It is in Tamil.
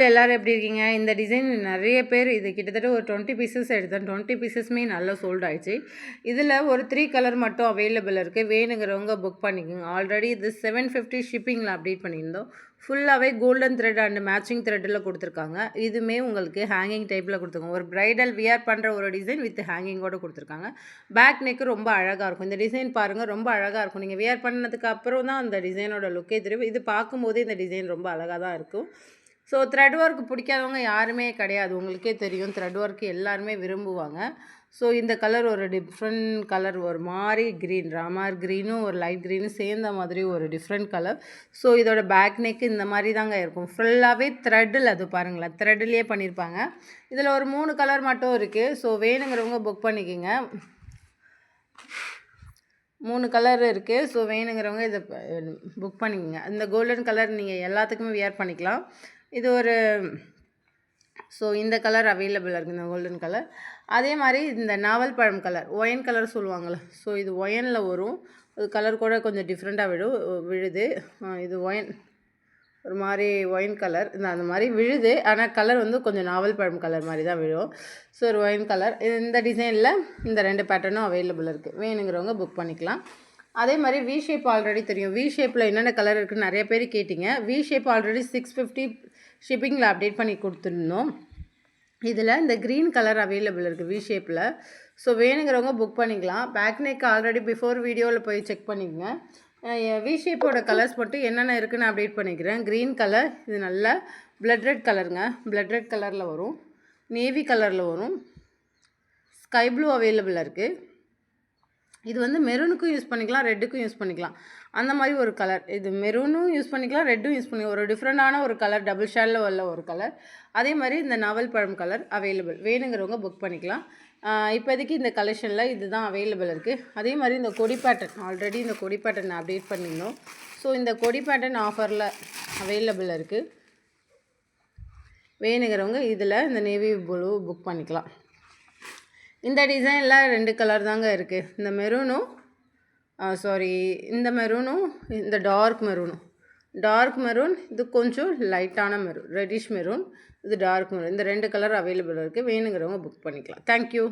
எல்லாரும் எப்படி இருக்கீங்க? இந்த டிசைன் நிறைய பேர் இது கிட்டத்தட்ட ஒரு 20 பீசஸ் எடுத்தேன். 20 பீசஸுமே நல்லா சோல்ட் ஆயிடுச்சு. இதில் ஒரு 3 கலர் மட்டும் அவைலபிள் இருக்குது. வேணுங்கிறவங்க புக் பண்ணிக்கோங்க. ஆல்ரெடி இது 750 ஷிப்பிங்கில் அப்டேட் பண்ணியிருந்தோம். ஃபுல்லாகவே கோல்டன் த்ரெட் அண்ட் மேட்சிங் த்ரெட்டில் கொடுத்துருக்காங்க. இதுவுமே உங்களுக்கு ஹேங்கிங் டைப்பில் கொடுத்துருக்காங்க. ஒரு ப்ரைடல் வியர் பண்ணுற ஒரு டிசைன் வித் ஹேங்கிங்கோடு கொடுத்துருக்காங்க. பேக் நெக்கு ரொம்ப அழகாக இருக்கும். இந்த டிசைன் பாருங்கள், ரொம்ப அழகாக இருக்கும். நீங்கள் வியர் பண்ணதுக்கு அப்புறம் தான் அந்த டிசைனோட லுக்கே தெரியும். இது பார்க்கும்போதே இந்த டிசைன் ரொம்ப அழகாக தான் இருக்கும். ஸோ த்ரெட் ஒர்க் பிடிக்காதவங்க யாருமே கிடையாது. உங்களுக்கே தெரியும், த்ரெட் ஒர்க் எல்லாருமே விரும்புவாங்க. ஸோ இந்த கலர் ஒரு டிஃப்ரெண்ட் கலர், ஒரு மாதிரி க்ரீன், ராமர் க்ரீனும் ஒரு லைட் க்ரீனும் சேர்ந்த மாதிரி ஒரு டிஃப்ரெண்ட் கலர். ஸோ இதோட பேக் நெக்கு இந்த மாதிரி தாங்க இருக்கும். ஃபுல்லாகவே த்ரெட்டில், அது பாருங்களேன், த்ரெட்லேயே பண்ணியிருப்பாங்க. இதில் ஒரு 3 கலர் மட்டும் இருக்குது. ஸோ வேணுங்கிறவங்க புக் பண்ணிக்கோங்க. 3 கலர் இருக்குது. ஸோ வேணுங்கிறவங்க இதை புக் பண்ணிக்கோங்க. இந்த கோல்டன் கலர் நீங்கள் எல்லாத்துக்குமே வியர் பண்ணிக்கலாம். இது ஒரு இந்த கலர் அவைலபிளாக இருக்குது, இந்த கோல்டன் கலர். அதே மாதிரி இந்த நாவல் பழம் கலர், ஒயன் கலர் சொல்லுவாங்கள்ல. ஸோ இது ஒயனில் வரும். அது கலர் கூட கொஞ்சம் டிஃப்ரெண்ட்டாக விழுது. இது ஒயன், ஒரு மாதிரி ஒயின் கலர், அந்த மாதிரி விழுது. ஆனால் கலர் கொஞ்சம் நாவல் பழம் கலர் மாதிரி தான் விழும். ஸோ ஒரு ஒயின் கலர். இந்த டிசைனில் இந்த 2 பேட்டர்னும் அவைலபிள் இருக்குது. வேணுங்கிறவங்க புக் பண்ணிக்கலாம். அதே மாதிரி வி ஷேப் ஆல்ரெடி தெரியும். வி ஷேப்பில் என்னென்ன கலர் இருக்குதுன்னு நிறைய பேர் கேட்டிங்க. வி ஷேப் ஆல்ரெடி 650 ஷிப்பிங்கில் அப்டேட் பண்ணி கொடுத்துருந்தோம். இதில் இந்த க்ரீன் கலர் அவைலபிள் இருக்குது வி ஷேப்பில். ஸோ வேணுங்கிறவங்க புக் பண்ணிக்கலாம். பேக் நெக் ஆல்ரெடி பிஃபோர் வீடியோவில் போய் செக் பண்ணிக்கங்க. வி ஷேப்போட கலர்ஸ் மட்டும் என்னென்ன இருக்குதுன்னு அப்டேட் பண்ணிக்கிறேன். க்ரீன் கலர், இது நல்ல பிளட் ரெட் கலருங்க. பிளட் ரெட் கலரில் வரும், நேவி கலரில் வரும், ஸ்கை ப்ளூ அவைலபிளாக இருக்குது. இது மெரூனுக்கும் யூஸ் பண்ணிக்கலாம், ரெட்டுக்கும் யூஸ் பண்ணிக்கலாம். அந்த மாதிரி ஒரு கலர். இது மெரூனும் யூஸ் பண்ணிக்கலாம், ரெட்டும் யூஸ் பண்ணிக்கலாம். ஒரு டிஃப்ரெண்டான ஒரு கலர், டபுள் ஷேடில் உள்ள ஒரு கலர். அதே மாதிரி இந்த நாவல் பழம் கலர் அவைலபிள். வேணுங்கிறவங்க புக் பண்ணிக்கலாம். இப்போதைக்கு இந்த கலெக்ஷனில் இதுதான் அவைலபிள் இருக்குது. அதே மாதிரி இந்த கொடி பேட்டர்ன், ஆல்ரெடி இந்த கொடி பேட்டர்ன் அப்டேட் பண்ணியிருந்தோம். ஸோ இந்த கொடி பேட்டர்ன் ஆஃபரில் அவைலபிள் இருக்குது. வேணுங்கிறவங்க இதில் இந்த நேவி ப்ளூ புக் பண்ணிக்கலாம். இந்த டிசைனில் 2 கலர் தாங்க இருக்குது. இந்த மெரூனும் இந்த மெரூனும் இந்த டார்க் மெரூன், இது கொஞ்சம் லைட்டான மெரூன், ரெட்டிஷ் மெரூன், இது டார்க் மெரூன். இந்த 2 கலர் அவைலபிள் இருக்குது. வேணுங்கிறவங்க புக் பண்ணிக்கலாம். தேங்க்யூ.